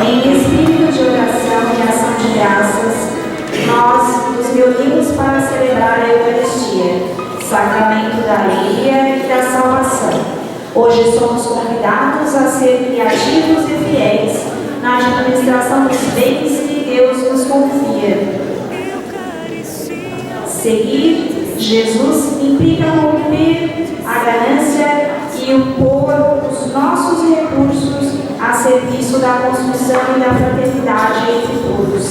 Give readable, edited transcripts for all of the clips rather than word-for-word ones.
Em espírito de oração e ação de graças, nós nos reunimos para celebrar a Eucaristia, sacramento da alegria e da salvação. Hoje somos convidados a ser criativos e fiéis na administração dos bens que Deus nos confia. Seguir Jesus implica romper a ganância e o pôr os nossos recursos a serviço da construção e da fraternidade entre todos.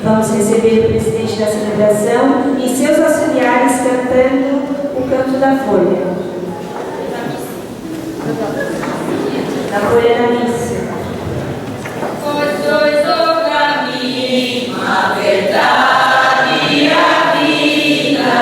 Vamos receber o presidente da celebração e seus auxiliares cantando o canto da folha. Da folha da missa. Pois sois o caminho, a verdade e a vida.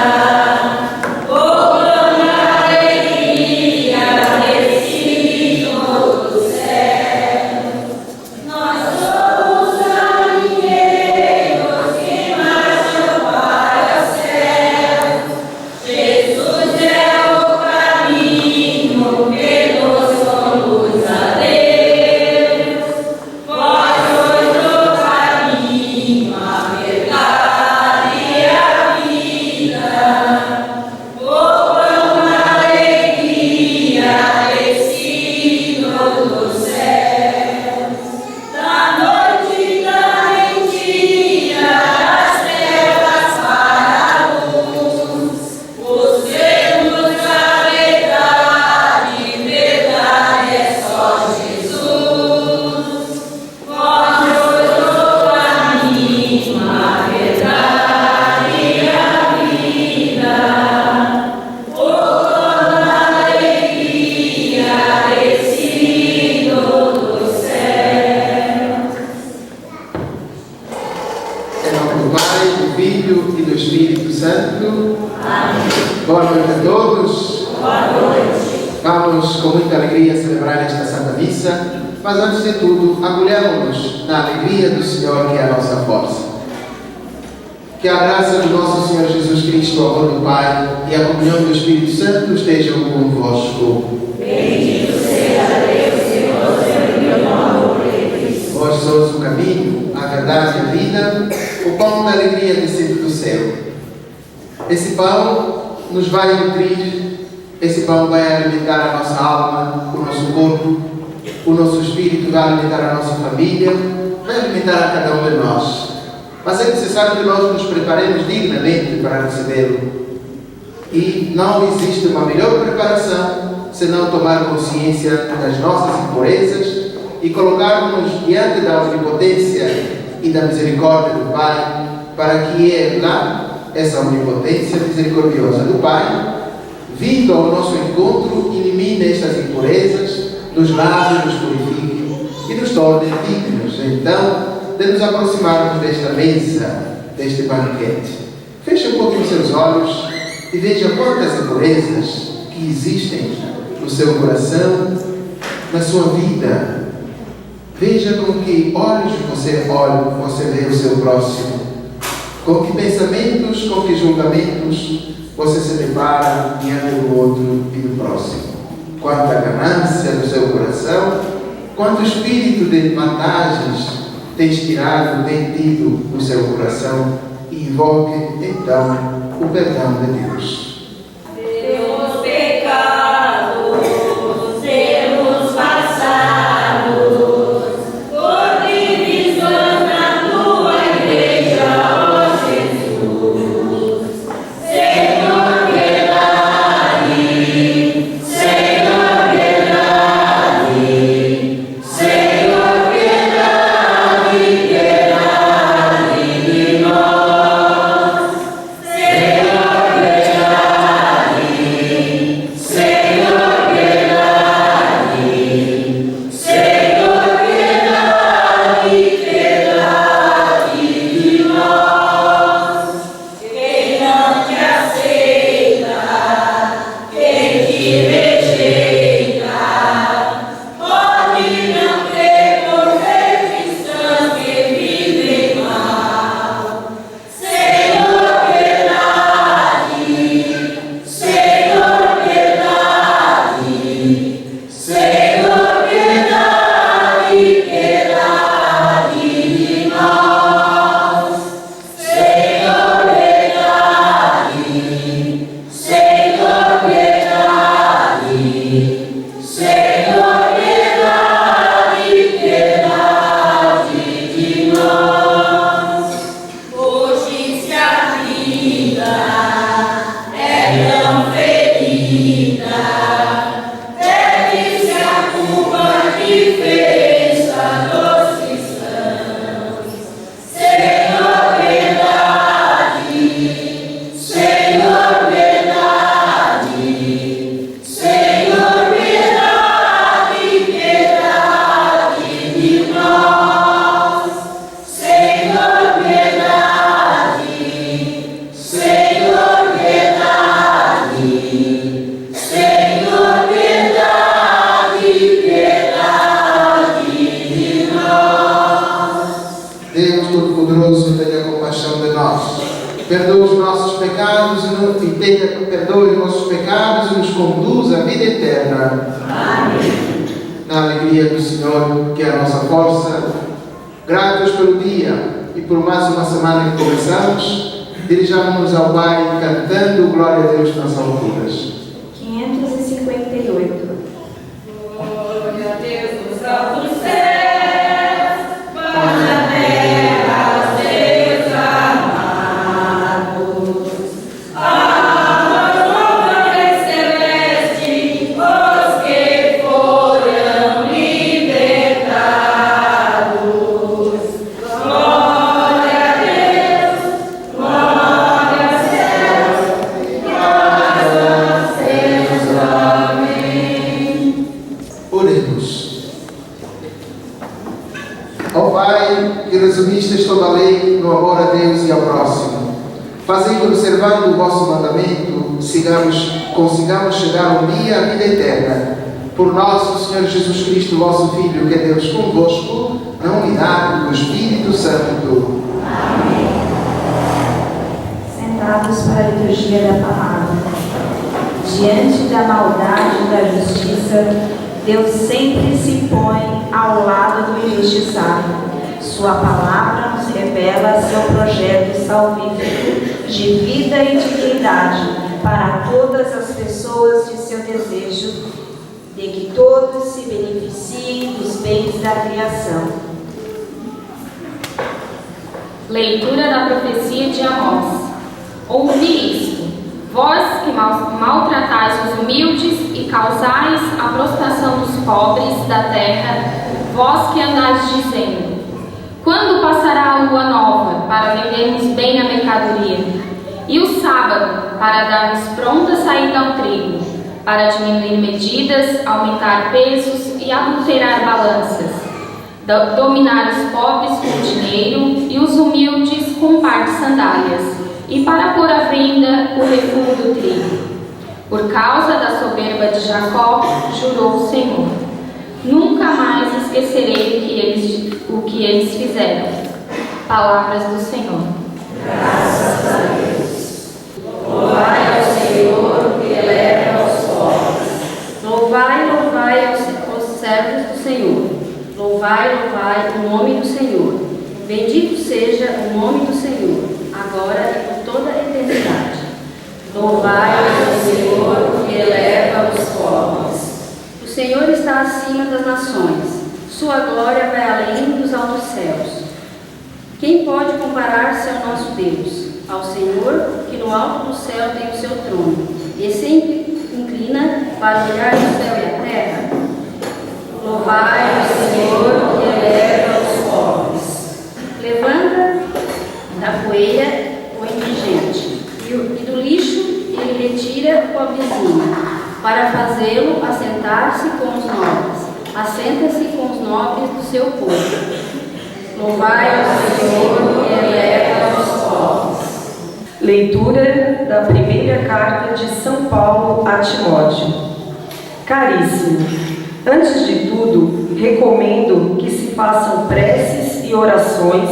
Boa noite a todos. Boa noite. Vamos com muita alegria celebrar esta Santa Missa, mas antes de tudo, acolhamos-nos na alegria do Senhor, que é a nossa força. Que a graça do nosso Senhor Jesus Cristo, o amor do Pai e a comunhão do Espírito Santo estejam convosco. Bendito seja Deus e vos uniu no amor de Cristo. Vós sois o caminho, a verdade e a vida, o pão da alegria descido do céu. Esse pão nos vai nutrir, esse pão vai alimentar a nossa alma, o nosso corpo, o nosso espírito, vai alimentar a nossa família, vai alimentar a cada um de nós. Mas é necessário que nós nos preparemos dignamente para recebê-lo. E não existe uma melhor preparação senão tomar consciência das nossas impurezas e colocarmos diante da onipotência e da misericórdia do Pai, para que Ele, essa onipotência misericordiosa do Pai, vindo ao nosso encontro, elimine estas impurezas, nos lave, nos purifique e nos torne dignos, então, de nos aproximarmos desta mesa, deste banquete. Feche um pouquinho os seus olhos e veja quantas impurezas que existem no seu coração, na sua vida. Veja com que olhos você olha, você vê o seu próximo. Com que pensamentos, com que julgamentos você se depara diante do outro e do próximo. Quanta ganância no seu coração, quanto espírito de vantagens tens tirado, tem tido no seu coração, e invoque então o perdão de Deus. Teus pecados sermos passados por divisão na tua igreja, ó Jesus. Senhor, piedade, Senhor, piedade, Senhor, piedade, piedade de nós. Senhor, piedade. Todo-Poderoso, tenha compaixão de nós. Perdoa os nossos pecados perdoe os nossos pecados e nos conduz à vida eterna. Amém. Na alegria do Senhor, que é a nossa força, gratos pelo dia e por mais uma semana que começamos, dirijamos-nos ao Pai cantando Glória a Deus nas alturas. 558. Glória a Deus nos altos céus, paz na terra aos seus amados. Almas nobres celestes, os que foram libertados. Glória a Deus, glória aos céus, glória aos seus homens. Oremos. Ó Pai, que resumistes toda a lei no amor a Deus e ao próximo, fazei que, observando o vosso mandamento, consigamos chegar um dia à vida eterna. Por nosso Senhor Jesus Cristo, vosso Filho, que é Deus convosco, na unidade do Espírito Santo. Sentados para a liturgia da palavra. Diante da maldade e da justiça, Deus sempre se põe ao lado do injustiçado. Sua palavra nos revela seu projeto salvífico de vida e dignidade para todas as pessoas de seu desejo, de que todos se beneficiem dos bens da criação. Leitura da profecia de Amós. Ouvi isto, vós que maltratais os humildes e causais a prostração dos pobres da terra, vós que andais dizendo: quando passará a lua nova, para vendermos bem a mercadoria? E o sábado, para darmos pronta saída ao trigo, para diminuir medidas, aumentar pesos e adulterar balanças, dominar os pobres com dinheiro e os humildes com um par de sandálias, e para pôr à venda o refúgio do trigo. Por causa da soberba de Jacó, jurou o Senhor: nunca mais esquecerei o que eles fizeram. Palavras do Senhor. Graças a Deus. Louvai ao Senhor que eleva os pobres. Louvai, louvai os servos do Senhor. Louvai, louvai o nome do Senhor. Bendito seja o nome do Senhor, agora e por toda a eternidade. Louvai ao Senhor que eleva os pobres. O Senhor está acima das nações. Sua glória vai além dos altos céus. Quem pode comparar-se ao nosso Deus? Ao Senhor, que no alto do céu tem o seu trono, e sempre inclina para olhar o céu e a terra? Louvai ao Senhor que eleva os pobres. Levanta da poeira o indigente, e do lixo ele retira o pobrezinho, para fazê-lo assentar-se com os nobres. Assenta-se com os nobres do seu povo. Louvai ao Senhor que eleva os pobres. Leitura da primeira carta de São Paulo a Timóteo. Caríssimo, antes de tudo, recomendo que se façam preces e orações,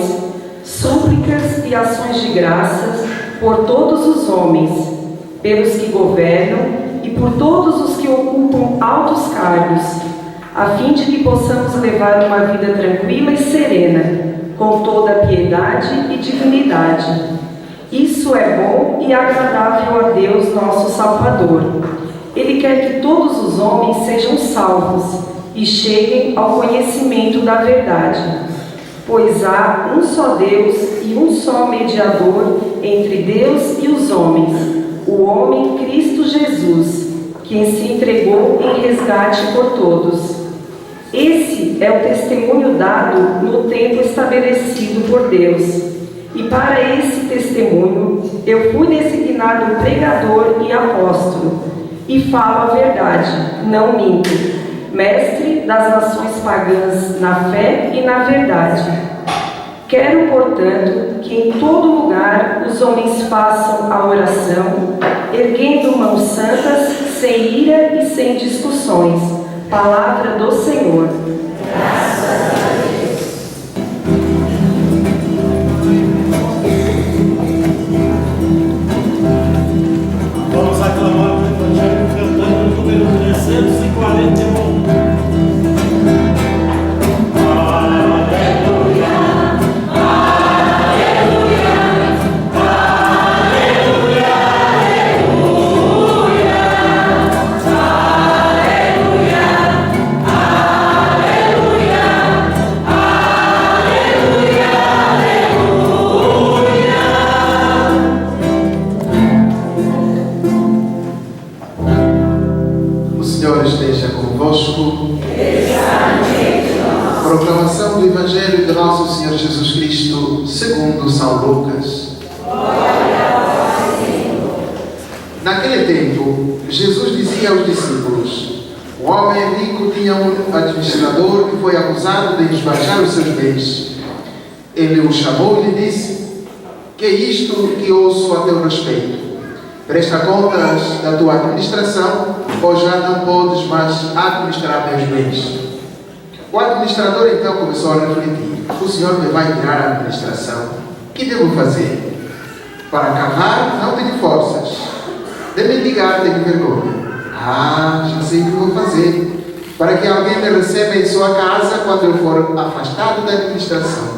súplicas e ações de graças por todos os homens, pelos que governam e por todos os que ocupam altos cargos, a fim de que possamos levar uma vida tranquila e serena, com toda piedade e dignidade. Isso é bom e agradável a Deus, nosso Salvador. Ele quer que todos os homens sejam salvos e cheguem ao conhecimento da verdade. Pois há um só Deus e um só mediador entre Deus e os homens, o homem Cristo Jesus, quem se entregou em resgate por todos. Esse é o testemunho dado no tempo estabelecido por Deus. E para esse testemunho eu fui designado pregador e apóstolo, e falo a verdade, não minto, mestre das nações pagãs na fé e na verdade. Quero, portanto, que em todo lugar os homens façam a oração, erguendo mãos santas, sem ira e sem discussões. Palavra do Senhor. Graças a Deus. Proclamação do Evangelho de Nosso Senhor Jesus Cristo, segundo São Lucas. Naquele tempo, Jesus dizia aos discípulos: um homem rico tinha um administrador que foi acusado de esbanjar os seus bens. Ele o chamou e lhe disse: que é isto que ouço a teu respeito? Presta contas da tua administração, ou já não podes mais administrar meus bens? O administrador então começou a refletir: o Senhor me vai tirar a administração. O que devo fazer? Para cavar, não tenho forças. De mendigar, tenho vergonha. Já sei o que vou fazer. Para que alguém me receba em sua casa quando eu for afastado da administração.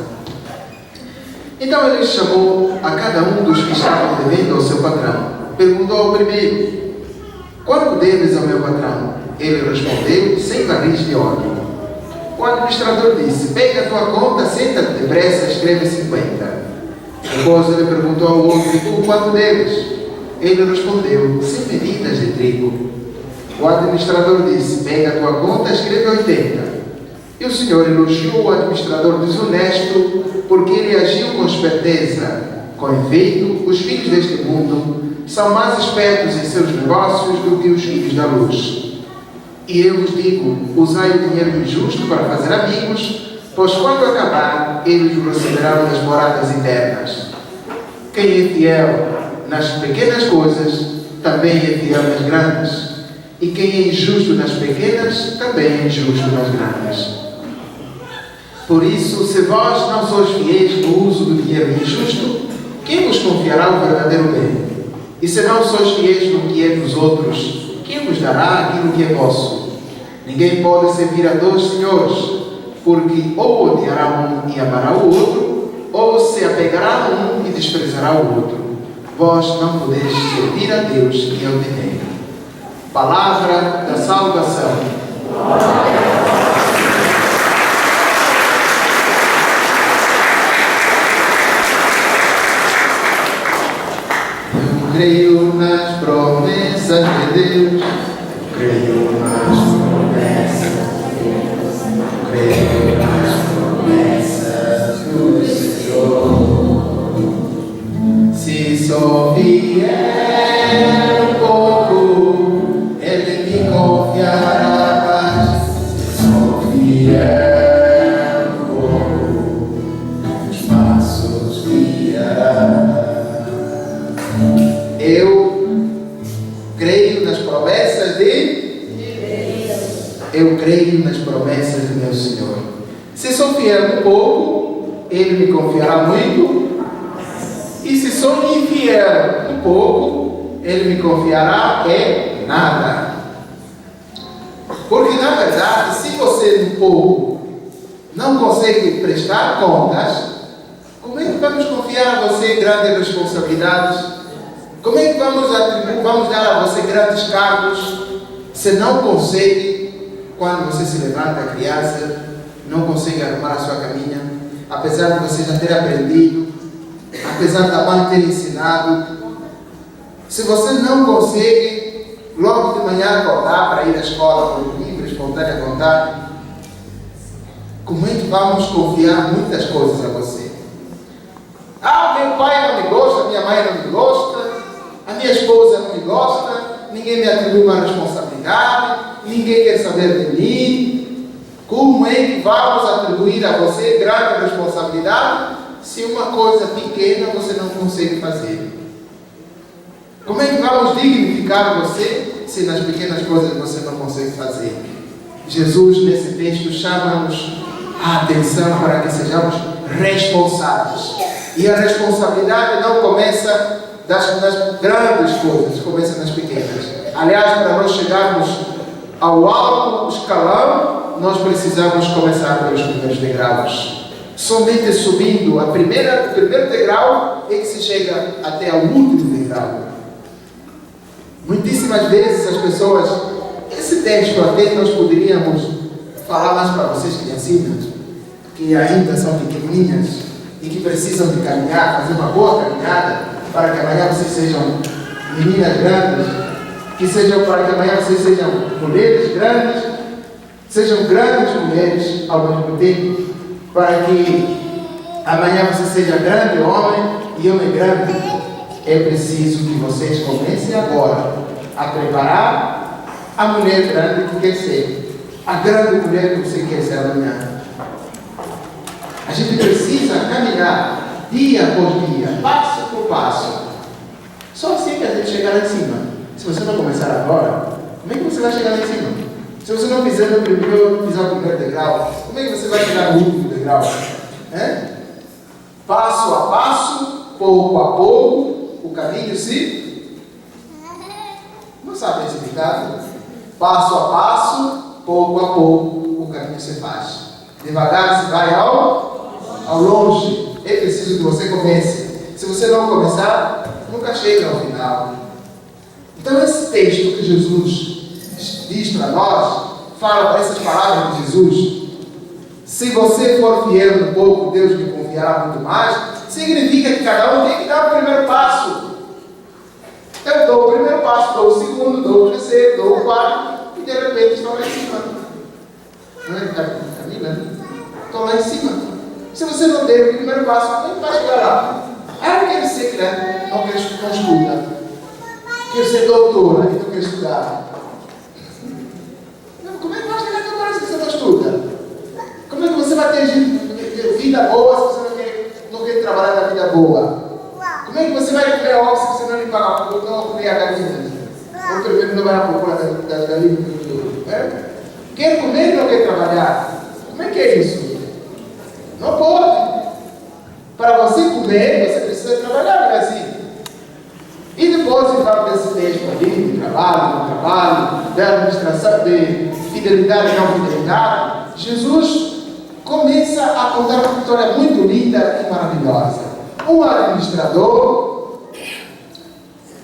Então ele chamou a cada um dos que estavam devendo ao seu patrão. Perguntou ao primeiro: quanto deves ao meu patrão? Ele respondeu: 100 barris de óleo. O administrador disse: pega a tua conta, senta-te depressa, escreve 50. Depois ele perguntou ao outro: e tu quanto deves? Ele respondeu: 100 medidas de trigo. O administrador disse: pega a tua conta, escreve 80. E o Senhor elogiou o administrador desonesto, porque ele agiu com esperteza. Com efeito, os filhos deste mundo são mais espertos em seus negócios do que os filhos da luz. E eu vos digo: usai o dinheiro injusto para fazer amigos, pois quando acabar, eles o receberão nas moradas eternas. Quem é fiel nas pequenas coisas, também é fiel nas grandes. E quem é injusto nas pequenas, também é injusto nas grandes. Por isso, se vós não sois fiéis no uso do dinheiro injusto, quem vos confiará o verdadeiro bem? E se não sois fiéis no que é dos outros, quem vos dará aquilo que é vosso? Ninguém pode servir a dois senhores, porque ou odiará um e amará o outro, ou se apegará a um e desprezará o outro. Vós não podeis servir a Deus e ao dinheiro. Palavra da salvação. Eu creio nas promessas de Deus. Eu creio nas promessas de Deus. Eu creio nas promessas do Senhor. Se sou fiel um pouco, Ele me confiará mais. Se sou fiel um pouco, os passos guiará. Eu creio nas promessas de Deus. Eu creio nas promessas do meu Senhor. Se sou fiel um pouco, Ele me confiará muito. E se sou infiel um pouco, Ele me confiará nada. Porque na verdade, se você um pouco não consegue prestar contas, como é que vamos confiar a você grandes responsabilidades? Como é que vamos dar a você grandes cargos, se não consegue, quando você se levanta a criança, não consegue arrumar a sua caminha, apesar de você já ter aprendido, apesar da mãe ter ensinado? Se você não consegue logo de manhã acordar para ir à escola por livre, espontânea vontade, como é que vamos confiar muitas coisas a você? Meu pai não me gosta, minha mãe não me gosta, a minha esposa não me gosta, ninguém me atribui uma responsabilidade, ninguém quer saber de mim. Como é que vamos atribuir a você grande responsabilidade se uma coisa pequena você não consegue fazer? Como é que vamos dignificar você se nas pequenas coisas você não consegue fazer? Jesus, nesse texto, chama-nos a atenção para que sejamos responsáveis. E a responsabilidade não começa nas grandes coisas, começa nas pequenas. Aliás, para nós chegarmos ao alto escalão, nós precisamos começar pelos primeiros degraus. Somente subindo o primeiro degrau é que se chega até ao último degrau. Muitíssimas vezes as pessoas, esse texto até nós poderíamos falar mais para vocês, criancinhas, que ainda são pequenininhas e que precisam de caminhar, fazer uma boa caminhada, para que amanhã vocês sejam meninas grandes, para que amanhã vocês sejam mulheres grandes, sejam grandes mulheres ao mesmo tempo. para que amanhã você seja grande homem e homem grande, é preciso que vocês comecem agora a preparar a mulher grande que quer ser, a grande mulher que você quer ser amanhã. A gente precisa caminhar dia após dia, passo por passo. Só assim que a gente chegar lá em cima. Se você não começar agora, como é que você vai chegar lá em cima? Se você não pisar o primeiro degrau, como é que você vai chegar no último degrau? Passo a passo, pouco a pouco, o caminho se... Não sabe esse ditado? Passo a passo, pouco a pouco, o caminho se faz. Devagar se vai ao longe. É preciso que você comece. Se você não começar, nunca chega ao final. Então esse texto que Jesus diz para nós, fala essas palavras de Jesus: se você for fiel no pouco, Deus lhe confiará muito mais. Significa que cada um tem que dar o primeiro passo. Eu dou o primeiro passo, dou o segundo, dou o terceiro, dou o quarto, e de repente estou lá em cima. Não é, Camila? Estou lá em cima. Se você não der o primeiro passo, como vai chegar lá? Eu quero ser grande, não estuda. Quero ser doutora, então quero estudar. Não, como é que vai chegar a doutora se você não estuda? Como é que você vai ter vida boa se você não quer trabalhar na vida boa? Como é que você vai comer ovos se você não paga não comer a galinha? Ou pelo menos não vai à procura da galinha no futuro? Quer comer e não quer trabalhar? Como é que é isso? Não pode. Para você comer, você precisa trabalhar, não é assim? E depois, então, desse texto ali, de trabalho, não trabalho, de administração, de fidelidade e não fidelidade, Jesus começa a contar uma história muito linda e maravilhosa. Um administrador,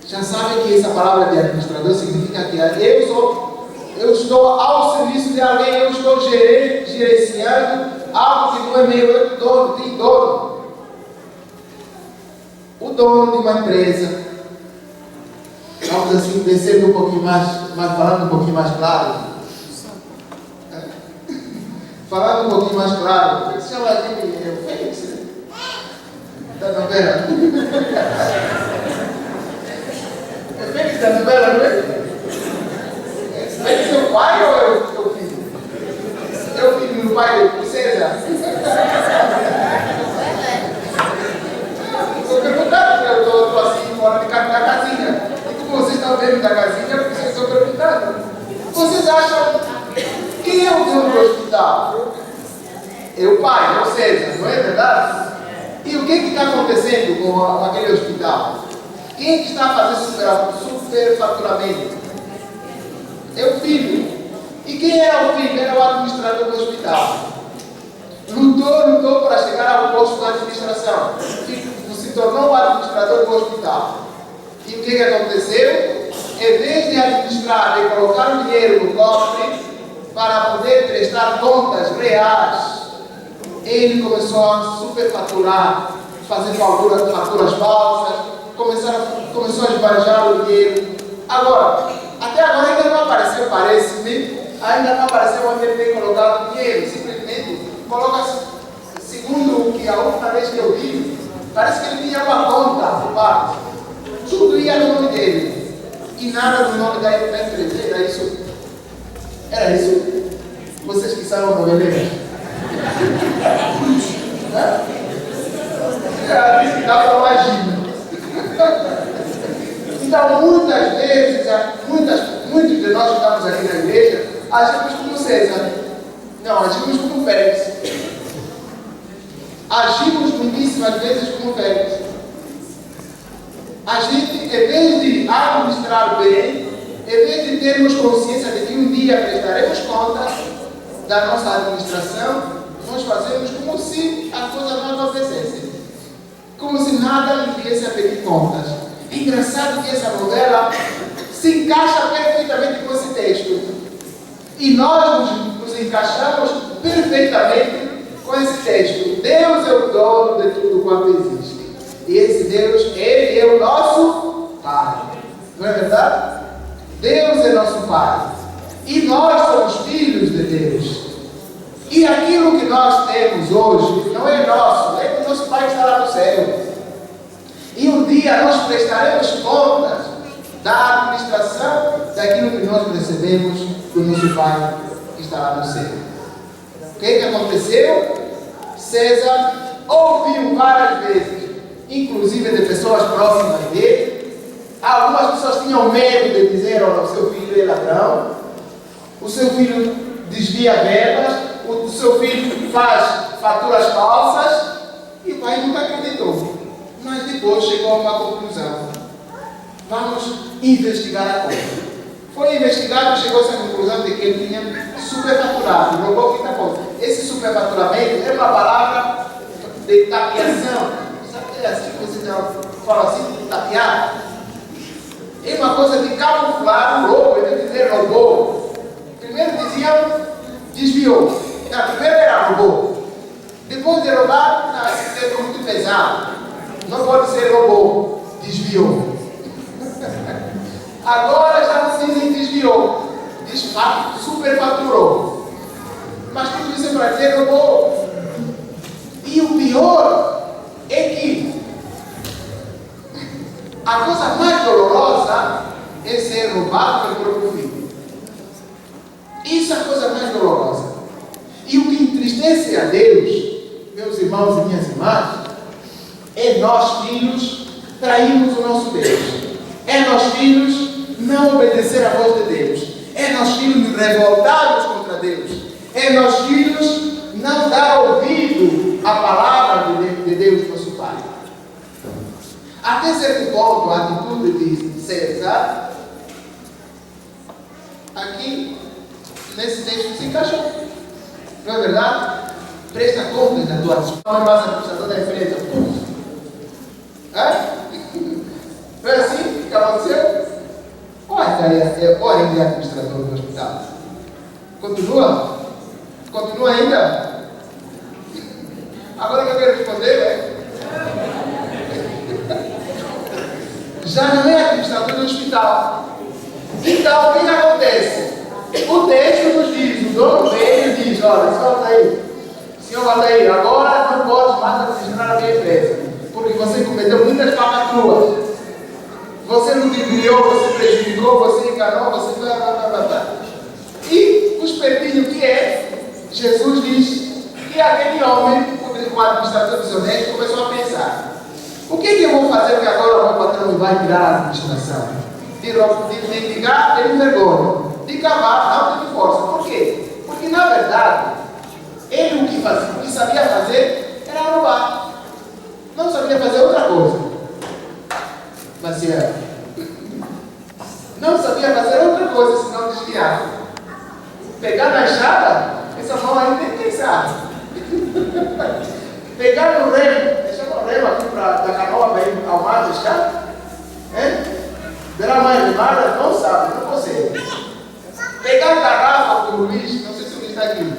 já sabem que essa palavra de administrador significa que eu estou ao serviço de alguém, eu estou gerenciando algo que não é meu, eu dono, tem dono. O dono de uma empresa, vamos assim, descendo um pouquinho mais falando um pouquinho mais claro. Falando um pouquinho mais claro, como é que se chama aquele? É o Fênix, né? Da novela. É Fênix da novela, não é? Fênix é o pai ou é o filho? É o filho do pai do César? Estou perguntando, porque eu estou assim, fora da casinha. E como vocês estão vendo da casinha, vocês estão perguntando. Vocês acham quem é o dono do hospital? É o pai, é o César, não é verdade? E o que está acontecendo com aquele hospital? Quem é que está fazendo superfaturamento? É o filho. E quem era o filho? Era o administrador do hospital. Lutou para chegar ao posto da administração. Se tornou o administrador do hospital. E o que aconteceu? Em vez de administrar e colocar o dinheiro no cofre para poder prestar contas reais, ele começou a superfaturar, fazer faturas falsas, começou a esbanjar o dinheiro. Agora, até agora ainda não apareceu, parece-me, ainda não apareceu onde ele tem colocado o dinheiro. Simplesmente coloca, segundo o que a última vez que eu vi, parece que ele tinha uma conta por parte. Tudo ia no nome dele. E nada no nome da empresa. Era isso? Era isso? Vocês que são noveleiros? Disse que dá para imaginar. Então, muitas vezes, muitos de nós que estamos aqui na igreja, agimos como César. Não, agimos como Félix. Agimos muitíssimas vezes como Félix. A gente, em vez de administrar bem, em vez de termos consciência de que um dia prestaremos contas da nossa administração, nós fazemos como se as coisas não acontecessem. Como se nada nos viesse a pedir contas. É engraçado que essa novela se encaixa perfeitamente com esse texto. E nós nos encaixamos perfeitamente com esse texto. Deus é o dono de tudo quanto existe. E esse Deus, Ele é o nosso Pai. Não é verdade? Deus é nosso Pai. E nós somos filhos de Deus. E aquilo que nós temos hoje não é nosso, é do nosso Pai que está lá no céu. E um dia nós prestaremos contas da administração daquilo que nós recebemos do nosso Pai que está lá no céu. O que aconteceu? César ouviu várias vezes, inclusive de pessoas próximas dele. Algumas pessoas tinham medo de dizer: olha, o seu filho é ladrão, o seu filho desvia verbas, o seu filho faz faturas falsas. E o pai nunca acreditou. Mas depois chegou a uma conclusão: vamos investigar a coisa. Foi investigado e chegou-se à conclusão de que ele tinha superfaturado, roubou muita coisa. Esse superfaturamento é uma palavra de tapeação. Sabe, é assim que você fala assim, de tapear? É uma coisa de camuflar o roubo, em vez de dizer roubou. Primeiro diziam desviou. Não, primeiro era roubou. Depois de roubar, esse termo é muito pesado. Não pode ser roubou, desviou. Agora já não se diz desviou, superfaturou. Mas tudo isso é para dizer roubou. E o pior é que a coisa mais dolorosa é ser roubado pelo próprio filho. Isso é a coisa mais dolorosa. E o que entristece a Deus, meus irmãos e minhas irmãs, é nós filhos trairmos o nosso Deus. É nós filhos não obedecer à voz de Deus. É nós filhos revoltados contra Deus. É nós filhos não dar ouvido à palavra de Deus, nosso Pai. Até certo ponto, a atitude de César, aqui, nesse texto, se encaixou. Não é verdade? Presta conta da tua atitude. Não é mais administrador da empresa, não é assim que aconteceu? Ou ainda é administrador do hospital? Continua? Continua ainda? Agora que eu quero responder, já não é administrador do hospital. Então, o que acontece? O texto nos diz, o dono vem e diz: olha, senhor Valdeir, agora não pode mais administrar a minha empresa, porque você cometeu muitas falcatruas. Você ludibriou, você prejudicou, você enganou, você blá blá blá blá. E o espertinho que é, Jesus diz que aquele homem, o administrador desonesto, começou a pensar: o que eu vou fazer que agora o meu patrão me vai tirar a administração? De mendigar, ele vergonha. De cavar, não teve força. Por quê? Porque na verdade, ele o que sabia fazer era roubar. Não sabia fazer outra coisa. Mas não sabia fazer outra coisa senão desviar. Pegar na enxada, essa mão aí nem pensar. Pegar no remo, deixar o remo aqui da canoa para ir ao mar pescar. Ver a mãe remada, não sabe, não consegue. Pegar a garrafa com o Luiz, não sei se o Luiz está aqui.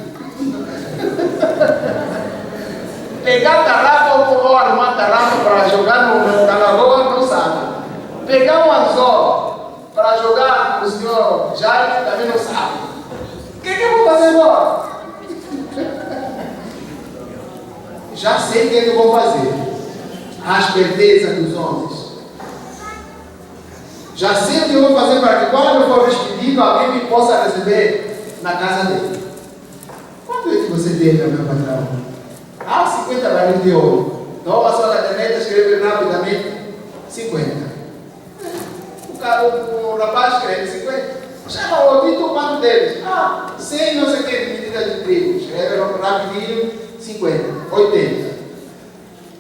Pegar a garrafa ou arrumar a garrafa para jogar na lagoa, não sabe. Pegar um anzol para jogar com o senhor Jaime, também não sabe. O que eu vou fazer agora? Já sei o que eu vou fazer. A esperteza dos homens. Já sei o que eu vou fazer para que quando eu for despedido, alguém me possa receber na casa dele. Quanto é que você teve, meu patrão? 50 barris de ouro. Toma sua caderneta, escreve rapidamente 50. O rapaz escreve 50. Chama o ouvido o quanto deles? 100 não sei o que de medida de trigo. Escreve rapidinho 50, 80.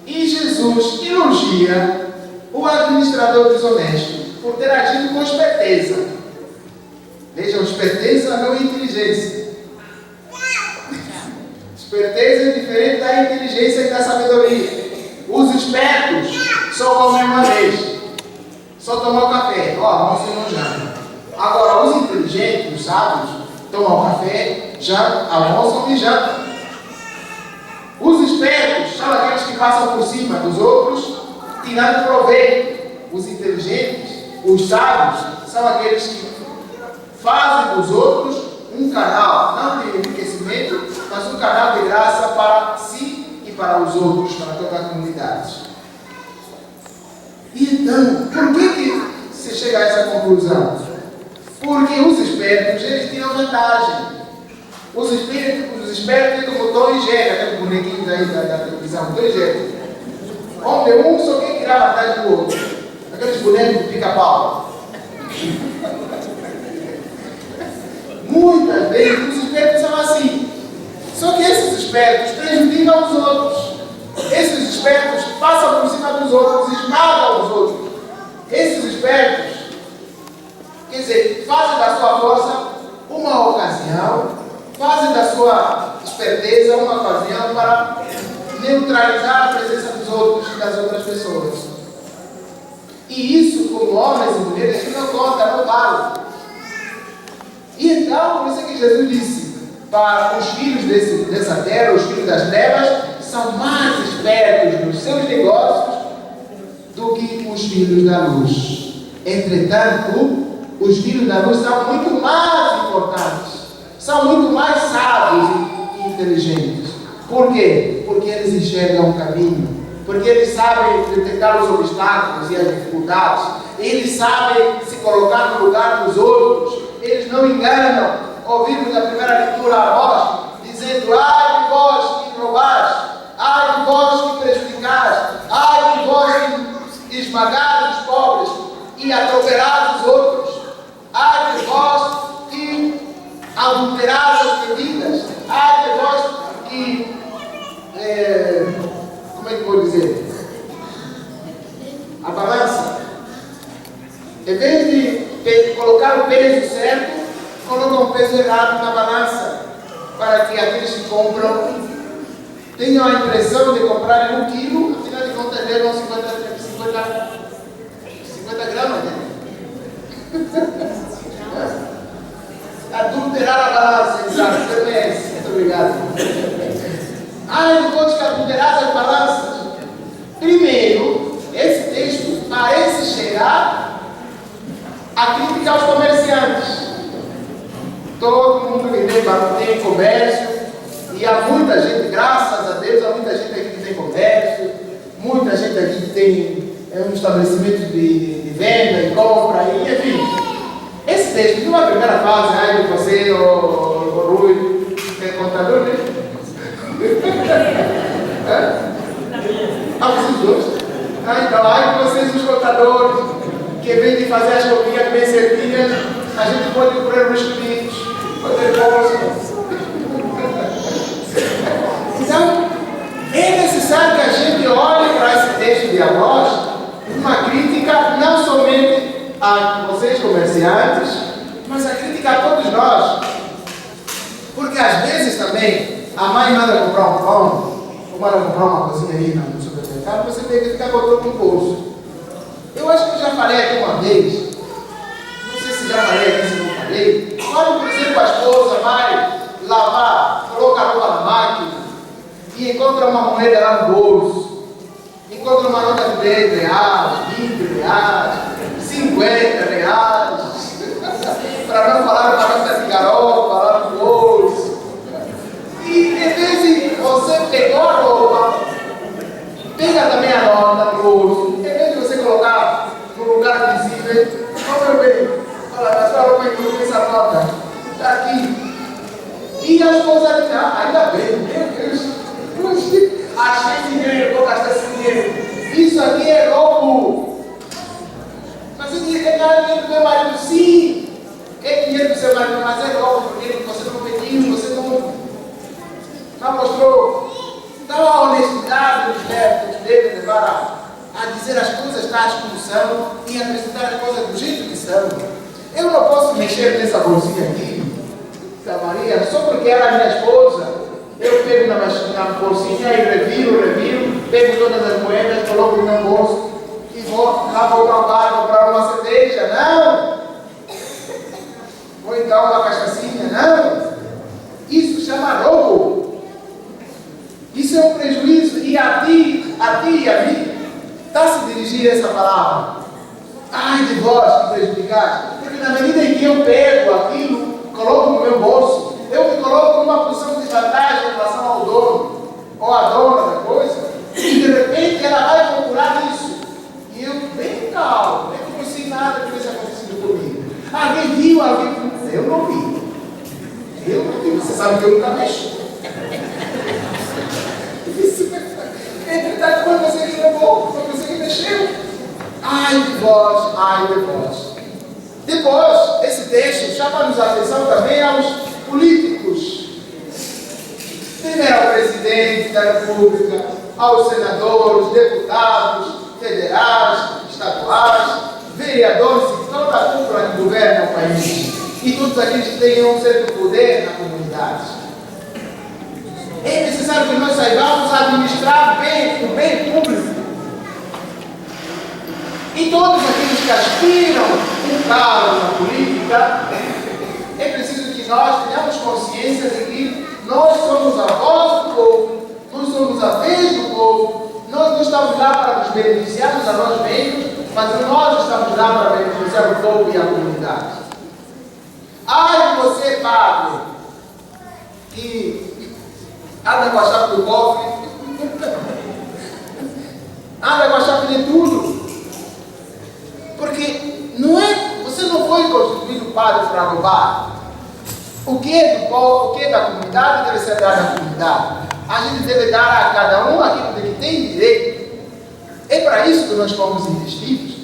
E Jesus elogia o administrador desonesto por ter agido com esperteza. Vejam, esperteza não é inteligência. Esperteza é diferente da inteligência e da sabedoria. Os espertos só comem uma vez. Só tomam café. Almoço e não jantam. Agora, os inteligentes, os sábios, tomam café, jantam, almoçam e jantam. Os espertos são aqueles que passam por cima dos outros, tirando proveito. Os inteligentes, os sábios, são aqueles que fazem dos outros um canal, não de enriquecimento, mas um canal de graça para si e para os outros, para toda a comunidade. E então, por que se chega a essa conclusão? Porque os espertos, eles tinham vantagem. Os espertos têm como Tom e Jerry, aqueles bonequinhos aí da televisão, Tom e Jerry. Onde um só quer tirar vantagem do outro. Aqueles bonecos de pica-pau. Muitas vezes os espertos são assim. Só que esses espertos prejudicam os outros. Esses espertos passam por cima dos outros, esmagam os outros. Esses espertos, quer dizer, fazem da sua força uma ocasião, fazem da sua esperteza uma ocasião para neutralizar a presença dos outros e das outras pessoas. E isso, como homens e mulheres, isso não conta, não vale. E então, por isso é que Jesus disse, para os filhos dessa terra, os filhos das trevas, são mais espertos nos seus negócios do que os filhos da luz. Entretanto, os filhos da luz são muito mais importantes, são muito mais sábios e inteligentes. Por quê? Porque eles enxergam o caminho, porque eles sabem detectar os obstáculos e as dificuldades, eles sabem se colocar no lugar dos outros, eles não enganam. Ouvimos na primeira leitura a voz dizendo: ai de vós que roubais, ai de vós que prejudicais, ai de vós que esmagais os pobres e atroperais os outros, ai de vós que adulterais as bebidas, ai de vós que, como é que vou dizer? A balança, em vez de colocar o peso certo, colocam o peso errado na balança, para que aqueles que compram tenham a impressão de comprarem 1 quilo, afinal de contas levam 50 gramas, né? Adulterar a balança, exato, muito obrigado. Ai, depois que adulterar as balanças. Primeiro, esse texto parece chegar a crítica aos comerciantes. Todo mundo que tem comércio, e há muita gente, graças a Deus, há muita gente aqui que tem comércio, muita gente aqui que tem um estabelecimento de venda e compra, e enfim. Esse texto, numa primeira fase, ai de você, o Rui, que é contador, né? Vocês dois? Então, ai de vocês, os contadores, que vem de fazer as roupinhas bem certinhas, a gente pode comprar os clientes, pode ter bolsas. Então, é necessário que a gente olhe para esse texto de Amós, uma crítica não somente a vocês comerciantes, mas a crítica a todos nós. Porque às vezes também a mãe manda comprar um pão, ou manda comprar uma coisinha aí no supermercado, você tem que ficar botando no bolso. Eu acho que eu já falei aqui uma vez, não sei se já falei aqui, se não falei. Quando, por exemplo, a esposa vai lavar, coloca a roupa na máquina e encontra uma moeda lá no bolso, encontra uma nota de 10 reais, 20 reais, 50 reais, para não falar uma nota de garopa lá no bolso. E em vez de você pegar a roupa, pega também a nota no bolso. Em vez de você colocar no lugar visível, meu bem, olha, a sua roupa inclui essa nota, está aqui. E a esposa diz: ainda bem, meu Deus, achei dinheiro, vou gastar esse dinheiro. Isso aqui é roubo. Mas você diz que é dinheiro do meu marido, sim. É dinheiro do seu marido, mas é roubo, porque você não pediu, você não mostrou. Então a honestidade dos netos deve levar a dizer as coisas tais como são e apresentar as coisas do jeito que são. Eu não posso mexer nessa bolsinha aqui da Maria só porque ela é minha esposa. Eu pego na bolsinha e reviro, pego todas as moedas, coloco no meu bolso e vou para o bar comprar uma cerveja. Não! Ou então uma cachaçinha. Não! Isso chama roubo. Isso é um prejuízo. E a ti e a mim, está se dirigir essa palavra. Ai de vós que prejudicaste. Porque na medida em que eu pego aquilo, coloco no meu bolso, eu me coloco numa posição de desvantagem em relação ao dono ou à dona da coisa, e de repente ela vai procurar isso. E eu, bem calmo, nem conheci nada que tivesse acontecido comigo. Alguém viu, alguém viu. Eu não vi. Eu não vi. Você sabe que eu nunca mexo. Entretanto, quando você que levou, foi você que mexeu. Ai de vós, ai de vós. Depois, esse texto chama-nos a atenção também aos políticos. Primeiro ao presidente da República, aos senadores, deputados, federais, estaduais, vereadores e toda a cúpula que governa o país. E todos aqueles que têm um certo poder na comunidade. É necessário que nós saibamos administrar bem o bem público. E todos aqueles que aspiram um cargo na política, é preciso que nós tenhamos consciência de que nós somos a voz do povo, nós somos a vez do povo, nós não estamos lá para nos beneficiarmos a nós mesmos, mas nós estamos lá para beneficiar o povo e a comunidade. Ai de você, padre, que anda com a chave do cofre, anda com a chave de tudo. Porque você não foi constituído padre para roubar. O que é do povo, o que é da comunidade deve ser dado à comunidade. A gente deve dar a cada um aquilo de que tem direito. É para isso que nós fomos investidos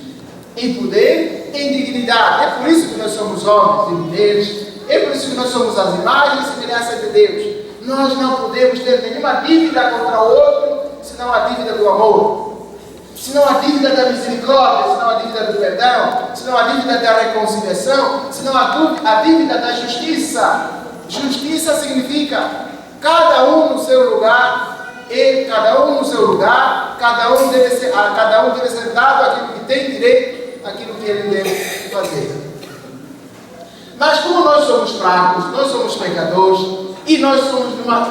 em poder, em dignidade. É por isso que nós somos homens e mulheres. É por isso que nós somos as imagens e semelhança de Deus. Nós não podemos ter nenhuma dívida contra o outro, senão a dívida do amor. Senão a dívida da misericórdia, senão a dívida do perdão, senão a dívida da reconciliação, senão a dívida da justiça. Justiça significa cada um no seu lugar, e cada um no seu lugar, cada um deve ser dado aquilo que tem direito, aquilo que ele deve fazer. Mas como nós somos fracos, nós somos pecadores, e nós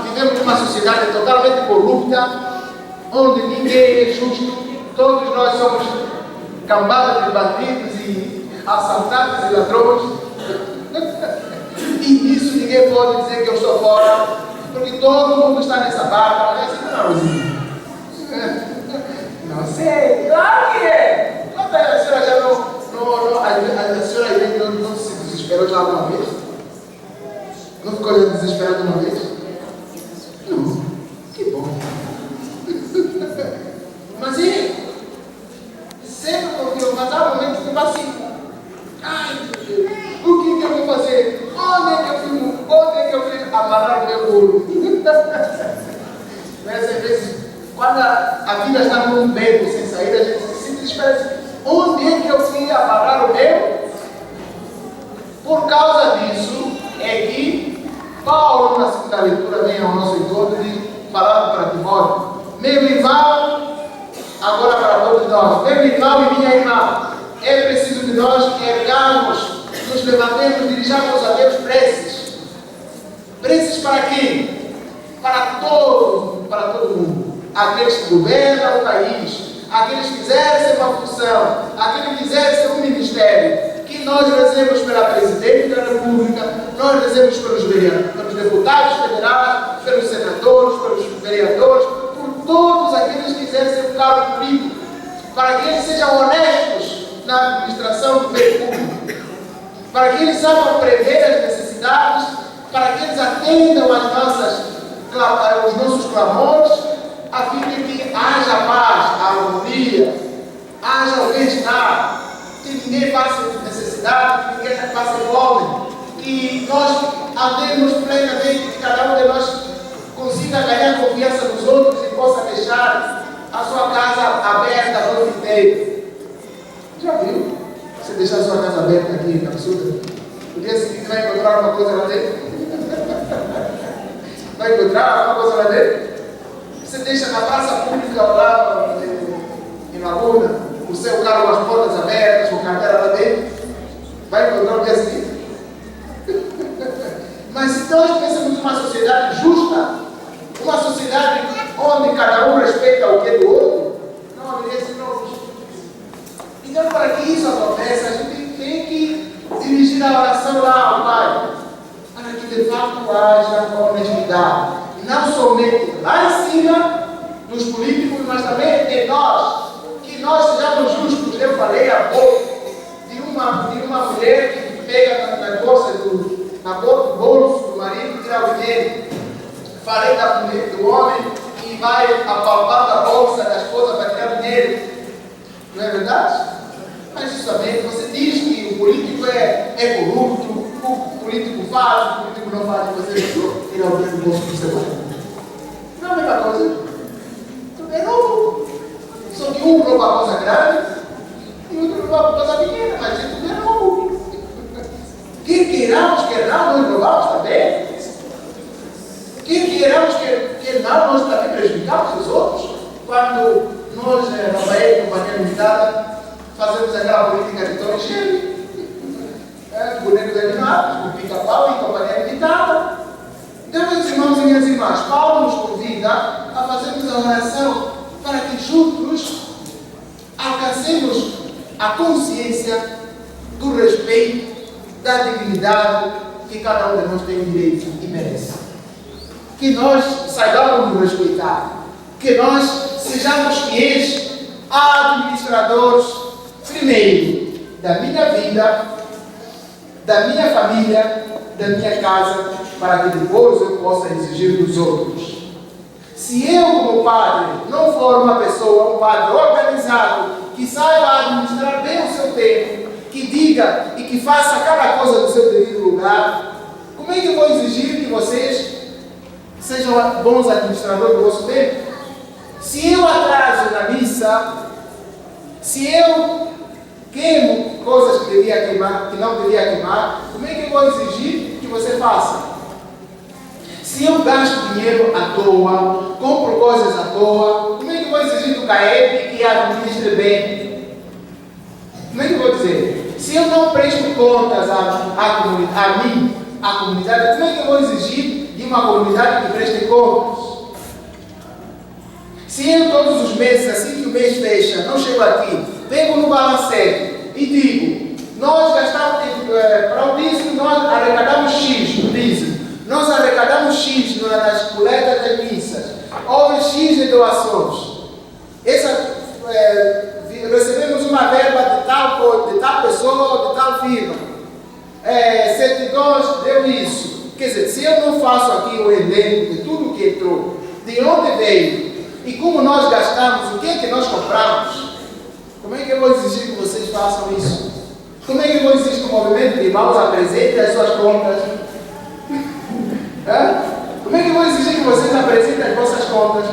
vivemos numa sociedade totalmente corrupta, onde ninguém é justo. Todos nós somos cambadas de bandidos e assaltantes e ladrões. E nisso ninguém pode dizer que eu estou fora, porque todo mundo está nessa barca. Não é assim, não, Rosinha? Não sei, claro que é. Quando a senhora já a senhora não se desesperou já alguma vez? Não ficou desesperada uma vez? Não. Que bom. Mas sempre mas há momentos que eu assim, ai meu Deus, o que eu vou fazer? Onde é que eu fui amarrar o meu burro? Mas às vezes, quando a vida está num beco sem saída, a gente se desespera assim, onde é que eu fui amarrar o meu? Por causa disso, é que Paulo, na segunda leitura, vem ao nosso encontro e falando para Timóteo, meu irmão, agora para todos nós, meu irmão e minha irmã, é preciso que nós ergamos, nos levantemos, dirijamos a Deus preces. Preces para quem? Para todo mundo. Aqueles que governam o país, aqueles que exercem uma função, aqueles que exercem um ministério, que nós rezemos pela Presidente da República, nós rezemos pelos deputados federais, pelos senadores, pelos vereadores, por todos aqueles que exercem um cargo político, para que eles sejam honestos na administração do bem público, para que eles saibam prever as necessidades, para que eles atendam os nossos clamores, a fim de que haja paz, harmonia, haja o bem-estar, que ninguém passe necessidade, que ninguém passe fome, que nós andemos plenamente, que cada um de nós consiga ganhar confiança nos outros e possa deixar a sua casa aberta a noite inteira. Já viu? Você deixar a sua casa aberta aqui na Capsuda, no dia seguinte vai encontrar alguma coisa lá dentro? Vai encontrar alguma coisa lá dentro? Você deixa na praça pública lá em Laguna, o seu carro com as portas abertas, com carteira lá dentro, vai encontrar no dia seguinte? Mas se nós pensamos uma sociedade justa, uma sociedade onde cada um respeita o que é do outro, não haveria esse problema. Então, para que isso aconteça, a gente tem que dirigir a oração lá ao Pai, para que de fato haja honestidade, nos políticos, mas também em nós, que nós sejamos justos. Eu falei há pouco de uma mulher que pega na bolsa do bolso do marido e tira o dinheiro. Falei da mulher, do homem que vai apalpar a bolsa da esposa para tirar o dinheiro. Não é verdade? Mas justamente você diz que o político é corrupto, o político faz, o político não faz, você tira o dinheiro do bolso do seu marido. Não é a mesma coisa. É novo. Só que um rouba coisa grande e o outro rouba coisa pequena, mas isso tudo é novo. Quem queiramos, nós roubamos também. Quem queiramos, nós também prejudicamos os outros. Quando nós, na Companhia Limitada, fazemos aquela política de Tom e Jerry, bonecos animados, com pica-pau e Companhia Limitada. Então, meus irmãos e minhas irmãs, Paulo nos convida a fazermos a oração para que juntos alcancemos a consciência do respeito, da dignidade que cada um de nós tem direito e merece. Que nós saibamos nos respeitar, que nós sejamos fiéis administradores, primeiro, da minha vida, da minha família, da minha casa, para que depois eu possa exigir dos outros. Se eu, como padre, não for uma pessoa, um padre organizado, que saiba administrar bem o seu tempo, que diga e que faça cada coisa no seu devido lugar, como é que eu vou exigir que vocês sejam bons administradores do vosso tempo? Se eu atraso na missa, se eu queimo coisas que devia queimar, que não devia queimar, como é que eu vou exigir que você faça? Se eu gasto dinheiro à toa, compro coisas à toa, como é que eu vou exigir do CAEP que administre bem? Como é que eu vou dizer? Se eu não presto contas à comunidade, como é que eu vou exigir de uma comunidade que preste contas? Se eu todos os meses, assim que o mês fecha, não chego aqui, pego no balancete e digo, nós gastamos, para o dízimo, nós arrecadamos X no dízimo, nós arrecadamos X nas coletas das missas, houve X de doações, recebemos uma verba de tal pessoa, de tal firma, certidões deu isso. Quer dizer, se eu não faço aqui o elenco de tudo que entrou, de onde veio, e como nós gastamos, o que é que nós compramos, como é que eu vou exigir que vocês façam isso? Como é que eu vou exigir que o movimento de irmãos apresente as suas contas? Como é que eu vou exigir que vocês apresentem as vossas contas?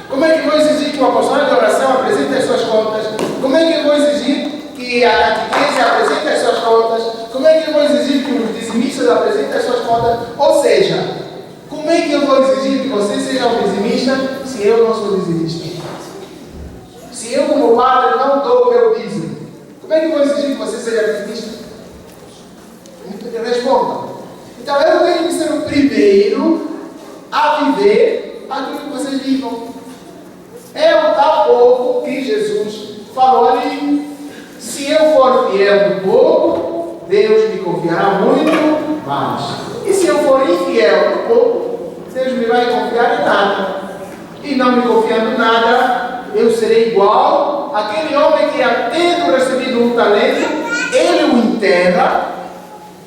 Como é que eu vou exigir que o apostolado de oração apresente as suas contas? Como é que eu vou exigir que a catequese apresente as suas contas? Como é que eu vou exigir que os dizimistas apresentem as suas contas? Ou seja, como é que eu vou exigir que você seja um dizimista se eu não sou dizimista? Se eu, como padre, não dou o meu dízimo, como é que eu vou exigir que você seja dizimista? Responda. Então eu tenho que ser o primeiro a viver aquilo que vocês vivam. É o tal pouco que Jesus falou ali. Se eu for fiel no pouco, Deus me confiará muito mais. E se eu for infiel no pouco, Deus me vai confiar em nada. E não me confiando em nada, eu serei igual àquele homem que, tendo recebido um talento, ele o enterra.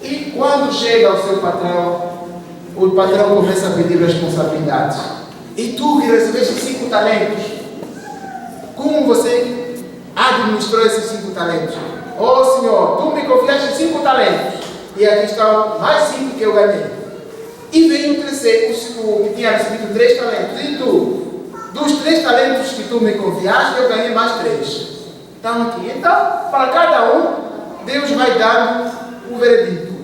E quando chega ao seu patrão, o patrão começa a pedir responsabilidades. E tu que recebeste 5 talentos, como você administrou esses 5 talentos? Oh Senhor, tu me confiaste 5 talentos, e aqui estão mais 5 que eu ganhei. E veio o terceiro, o que tinha recebido 3 talentos. E tu? Dos 3 talentos que tu me confiaste, eu ganhei mais 3. Estão aqui. Então, para cada um, Deus vai dando o veredito.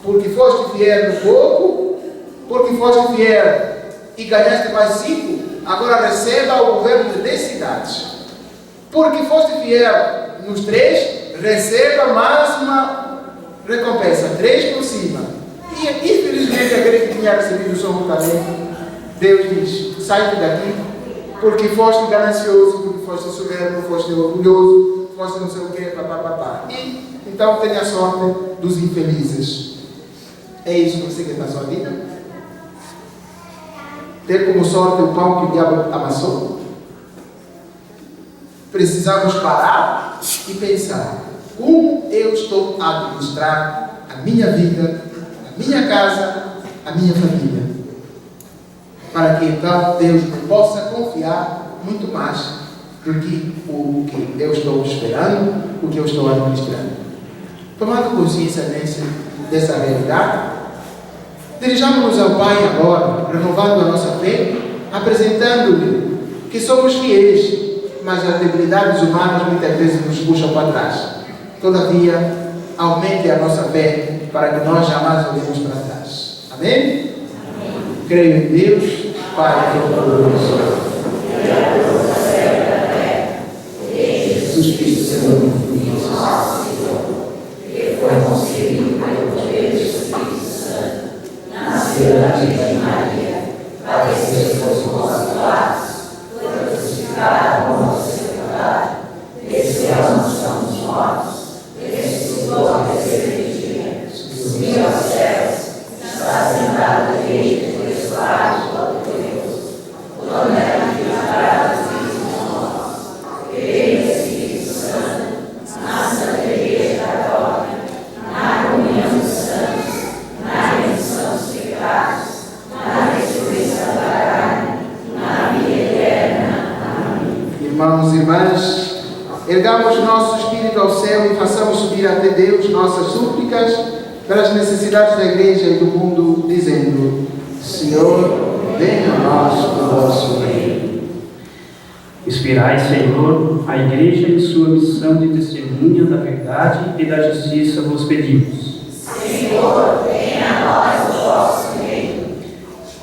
Porque foste fiel no pouco, porque foste fiel e ganhaste mais 5, agora receba o governo de 10 cidades. Porque foste fiel nos 3, receba mais uma recompensa, 3 por cima. E infelizmente aquele que tinha recebido só um talento, Deus diz, sai daqui, porque foste ganancioso, porque foste soberbo, foste orgulhoso, foste não sei o que, papapá. E então tenha sorte dos infelizes. É isso que você quer na sua vida? ter como sorte o pão que o diabo amassou? Precisamos parar e pensar como eu estou a administrar a minha vida, a minha casa, a minha família, para que então Deus me possa confiar muito mais do que o que eu estou esperando, o que eu estou administrando. Tomando consciência dessa realidade, dirijamos-nos ao Pai agora, renovando a nossa fé, apresentando-lhe que somos fiéis, mas as debilidades humanas muitas vezes nos puxam para trás. Todavia, aumente a nossa fé para que nós jamais olhemos para trás. Amém? Amém. Creio em Deus, Pai Todo-Poderoso, Criador do céu e da terra, e Jesus Cristo, Senhor, nosso Senhor, que foi concebido pelo poder do Espírito Santo, nasceu da Virgem Maria, padeceu por nossos lados, foi crucificado por nosso pecado, desceu à mansão dos mortos, ressuscitou ao terceiro dia, subiu aos céus, está sentado à direita do Estado Todo-Poderoso, tornará para os filhos dos mortos, creio no Espírito Santo, na Santa Igreja Católica, na comunhão dos santos, na remissão dos pecados, na ressurreição da carne, na vida eterna. Amém. Irmãos e irmãs, ergamos nosso espírito ao céu e façamos subir até Deus nossas súplicas pelas necessidades da igreja e do mundo, dizendo: Senhor, venha a nós o vosso reino. Inspirai, Senhor, a igreja em sua missão de testemunha da verdade e da justiça vos pedimos. Senhor, venha a nós o vosso reino.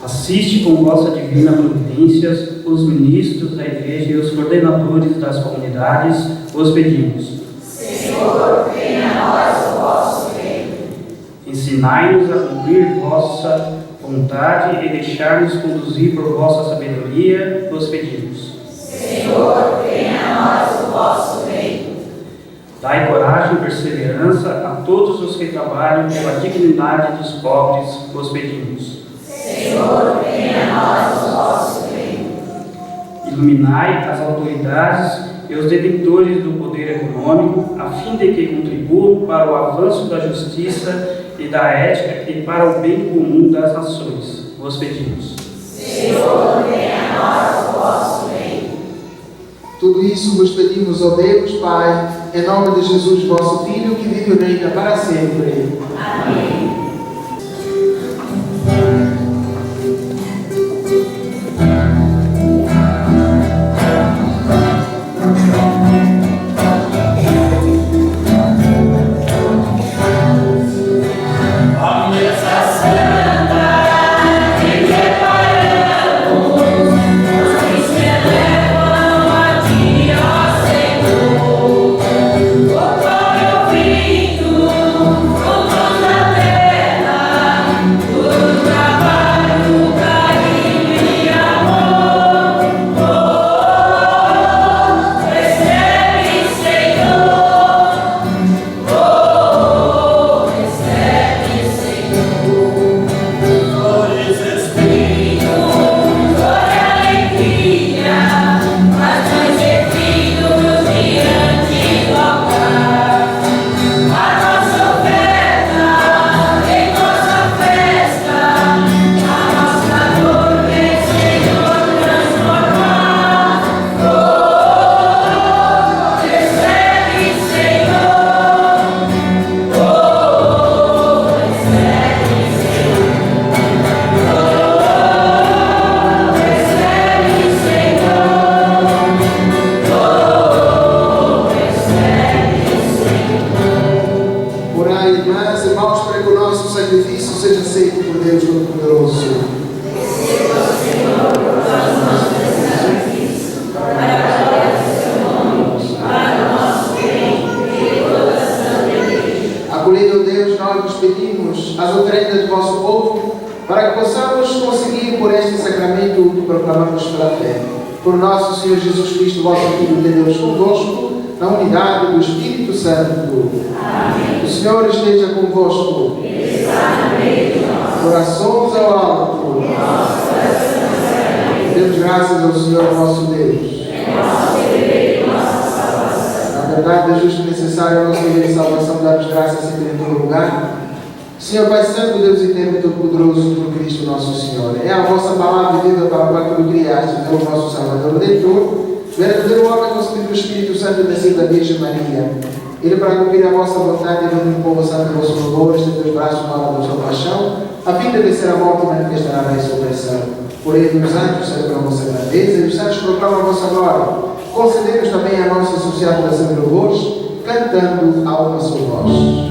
Assiste com vossa divina providência os ministros da igreja e os coordenadores das comunidades, vos pedimos. Senhor, venha a nós o vosso reino. Ensinai-nos a cumprir vossa vontade e deixar-nos conduzir por vossa sabedoria, vos pedimos. Senhor, venha a nós o vosso reino. Dai coragem e perseverança a todos os que trabalham pela dignidade dos pobres, vos pedimos. Senhor, venha a nós o vosso reino. Iluminai as autoridades e os detentores do poder econômico, a fim de que contribuam para o avanço da justiça e da ética e para o bem comum das nações. Vos pedimos. Senhor, venha a nós o vosso reino. Tudo isso vos pedimos, ó Deus, Pai, em nome de Jesus, vosso Filho, que vive e reina para sempre. Amém. Por nosso Senhor Jesus Cristo, vosso Filho de Deus, convosco, na unidade do Espírito Santo. Amém. O Senhor esteja convosco. Corações ao alto. Demos graças ao Senhor nosso Deus. Na verdade, é justo e necessário ao nosso Deus de salvação dar-nos graças sempre em todo lugar. Senhor Pai Santo, Deus eterno e todo-poderoso, por Cristo nosso Senhor. É a vossa palavra viva para a parte do criaste, é o nosso Salvador Redentor, verdadeiro homem concebido do Espírito Santo e nascido da Virgem Maria. Ele, para cumprir a vossa vontade, e venir um povo santo em vosso louvor, estende os braços na hora da sua paixão, a fim de vencer a morte e manifestar a ressurreição. Por ele, os anjos celebram a vossa grandeza e os santos proclamam a vossa glória. Concedei-nos também a nossa associada da de louvores, cantando a uma só voz.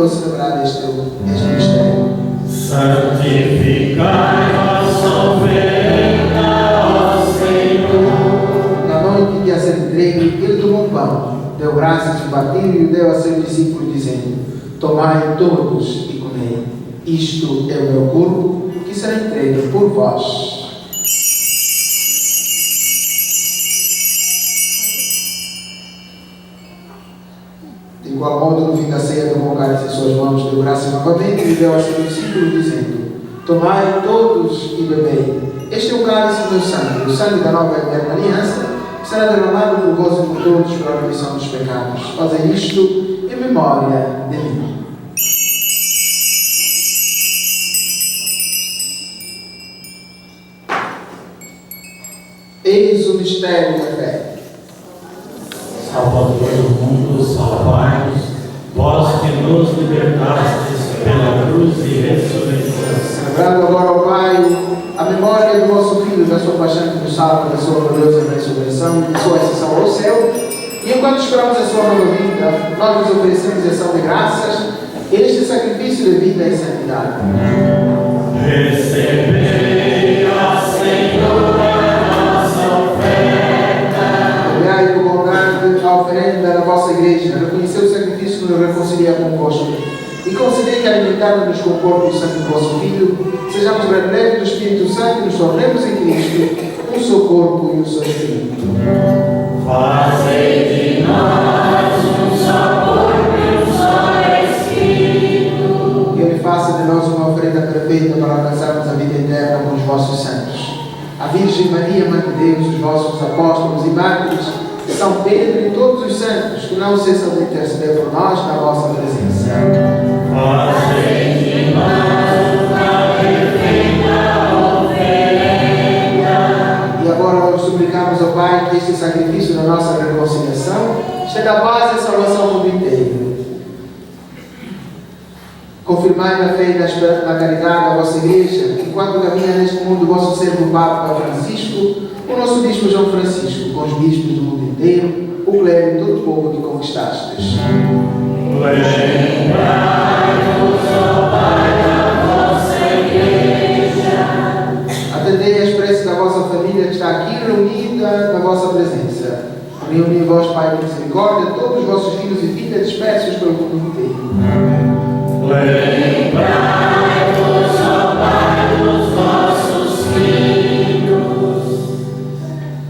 Celebrar este mistério. Santificai vossa oferta, ó Senhor. Na noite em que a ser entregue, ele tomou um pão, deu graças, partiu e o deu a seus discípulos, dizendo: tomai todos e comei. Isto é o meu corpo, que será entregue por vós. De igual modo, no fim da ceia, tomou o cálice em suas mãos, deu graças novamente e deu aos seus discípulos, dizendo: tomai todos e bebei. Este é o cálice do meu sangue, o sangue da nova e eterna aliança, que será derramado por vós e por todos para a remissão dos pecados. Fazei isto em memória de mim. Eis o mistério da fé. Salvador do mundo, salvai-nos, vós que nos libertastes pela cruz e ressurreição. Celebrando agora ao Pai a memória do vosso Filho, da sua paixão que nos salva, da sua gloriosa ressurreição e de sua ascensão ao céu, e enquanto esperamos a sua nova vinda, nós nos oferecemos em ação de graças este sacrifício de vida e santidade. Recebei, ó Senhor, a oferenda da vossa igreja, reconheceu o sacrifício que nos reconcilia convosco, e concedei que, alimentando-nos com o corpo e o sangue do vosso Filho, sejamos refletos do Espírito Santo e nos tornemos em Cristo um só corpo e um só Espírito. Fazei de nós um só corpo e um só Espírito. Que Ele faça de nós uma oferenda perfeita para alcançarmos a vida eterna com os vossos santos. A Virgem Maria, Mãe de Deus, os vossos apóstolos e mártires, São Pedro e todos os santos, que não cessam de interceder por nós na vossa presença. Fazei de nós uma perfeita oferenda. E agora nós suplicamos ao Pai que este sacrifício da nossa reconciliação esteja a paz e salvação no mundo inteiro. Confirmai na fé e na caridade a vossa igreja, enquanto caminha neste mundo o vosso servo Papa Francisco, o nosso bispo João Francisco, com os bispos do mundo inteiro, o clero e todo o povo que conquistastes. Atendei as preces da vossa família que está aqui reunida na vossa presença. Reúne em vós, Pai de misericórdia, todos os vossos filhos e filhas dispersos pelo mundo inteiro. Lembrai-vos, ó Pai, dos vossos filhos.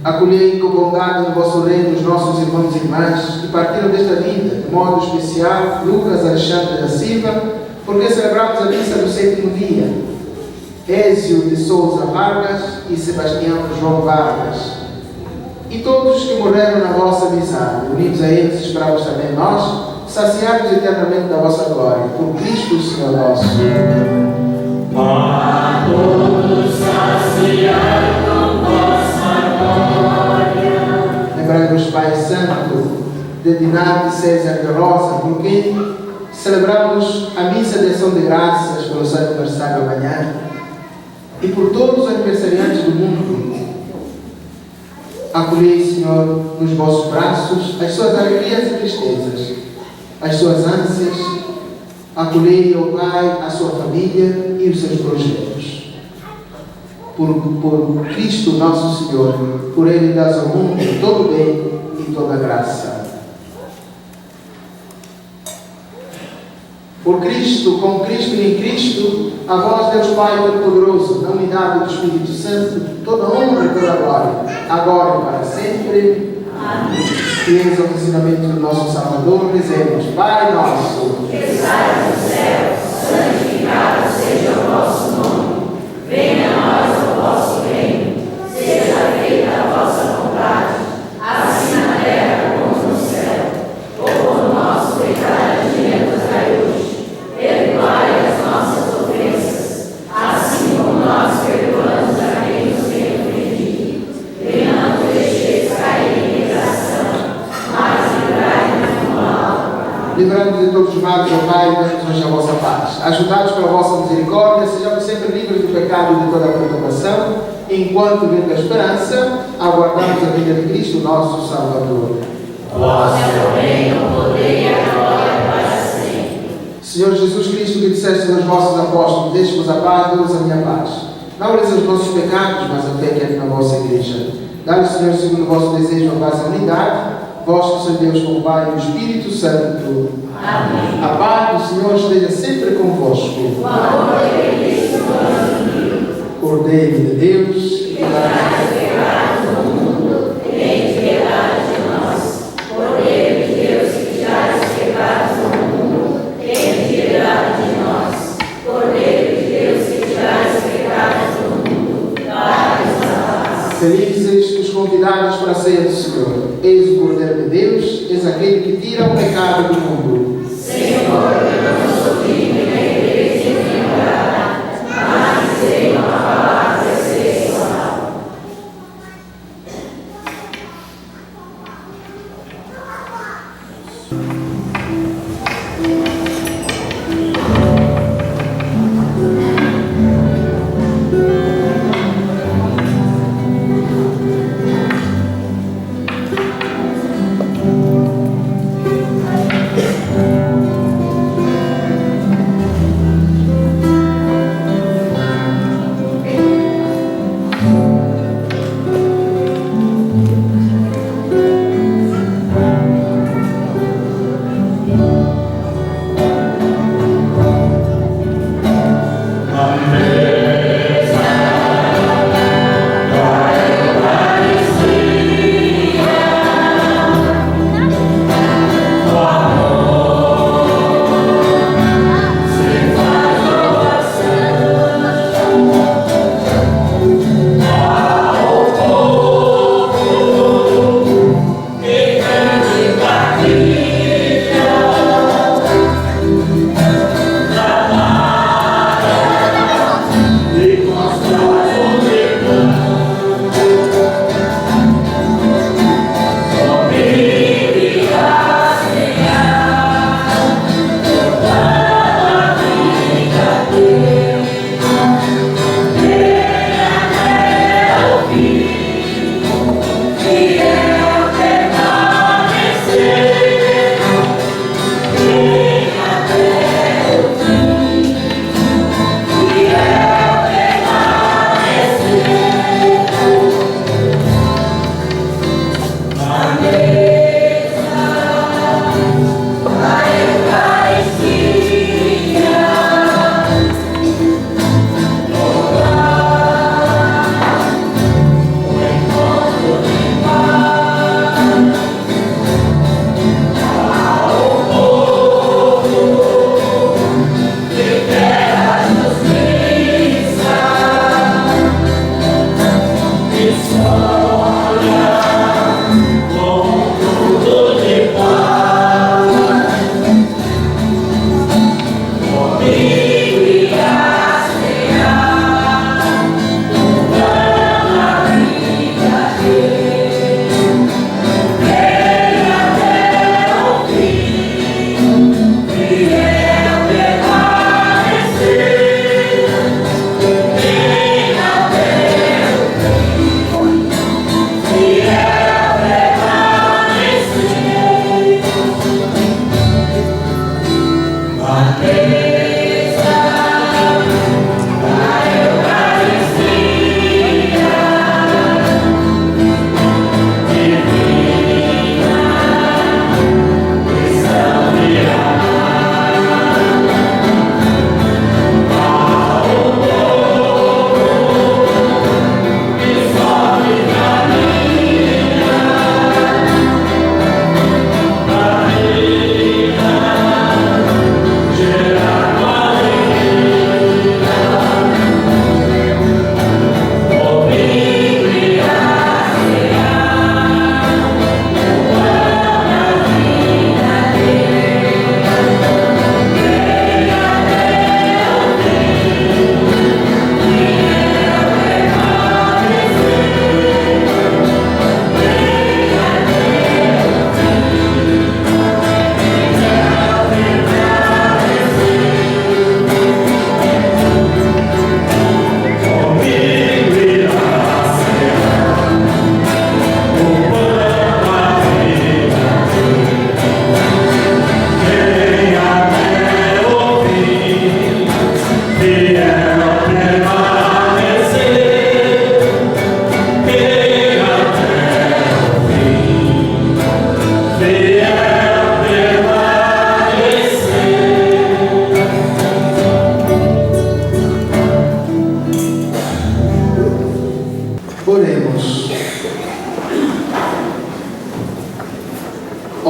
Acolhei com bondade no vosso reino os nossos irmãos e irmãs que partiram desta vida, de modo especial Lucas Alexandre da Silva, porque celebramos a missa do 7º dia. Ézio de Souza Vargas e Sebastião João Vargas. E todos os que morreram na vossa amizade, unidos a eles, esperamos também nós, saciados eternamente da vossa glória, por Cristo, Senhor nosso. A todos saciar com vossa glória. Lembrai-vos, Pai Santo, de Dinarte César de Rosa, por quem celebramos a missa de ação de graças pelo seu aniversário amanhã, e por todos os aniversariantes do mundo. Acolhei, Senhor, nos vossos braços as suas alegrias e tristezas, as suas ânsias. Acolhei, ó Pai, a sua família e os seus projetos. Por Cristo nosso Senhor, por Ele dás ao mundo todo o bem e toda a graça. Por Cristo, com Cristo e em Cristo, a vós, Deus Pai Todo-Poderoso, na unidade do Espírito Santo, toda honra e toda glória, agora e para sempre. Amém. Fiéis ao ensinamento do nosso Salvador, dizemos: Pai nosso, que estais no céu, santificado seja o vosso nome. Venha a nós o vosso reino. Seja feita a vossa vontade, assim na terra como no céu. O pão nosso de cada dia nos dai hoje. Perdoai as nossas ofensas, assim como nós perdoamos a quem nos tem ofendido. E não nos deixeis cair em tentação, mas livrai-nos do mal. Livrando-nos de todos os males, ó Pai, damos-nos a vossa paz. Ajudados pela vossa misericórdia, sejamos sempre livres do pecado e de toda a perturbação, enquanto, vendo a esperança, aguardamos a vinda de Cristo, nosso Salvador. Vosso é o reino, o poder e a glória para sempre. Senhor Jesus Cristo, que disseste aos vossos apóstolos: deixe-vos a paz, dou-vos a minha paz. Não olheis os nossos pecados, mas a fé que é na vossa igreja. Dá-lhe, Senhor, segundo o vosso desejo, a paz e a unidade, vós que sois Deus com o Pai e o Espírito Santo. Amém. A paz do Senhor esteja sempre convosco. O amor de Cristo nos uniu. Cordeiro de Deus, Que tirais o pecado do mundo, tem piedade de nós. Cordeiro de Deus, que tirais os pecados do mundo, tem piedade de nós. Cordeiro de Deus, que tirais os pecados do mundo, dai-nos a paz. felizes os convidados para a ceia do Senhor. Eis o Cordeiro de Deus, eis aquele que tira o pecado do mundo. Senhor, eu não sou digno de reverecer minha morada, mas dizei uma palavra e serei salvo.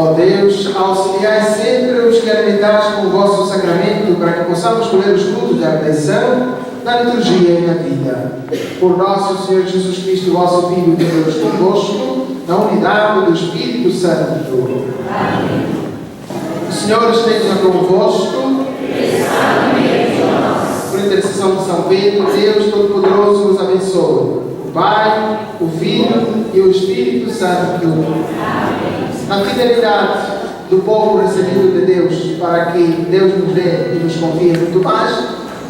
Ó Deus, auxiliai sempre os que alimentais com o vosso sacramento, para que possamos colher os frutos da redenção, na liturgia e na vida. Por nosso Senhor Jesus Cristo, vosso Filho, de Deus convosco, na unidade do Espírito Santo. Amém. O Senhor esteja convosco. Por intercessão de São Pedro, Deus Todo-Poderoso vos abençoe. O Pai, o Filho e o Espírito Santo. Amém. Na fidelidade do povo recebido de Deus, para que Deus nos dê e nos confie muito mais,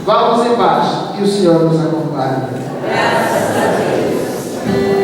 vamos em paz e o Senhor nos acompanhe. Graças a Deus.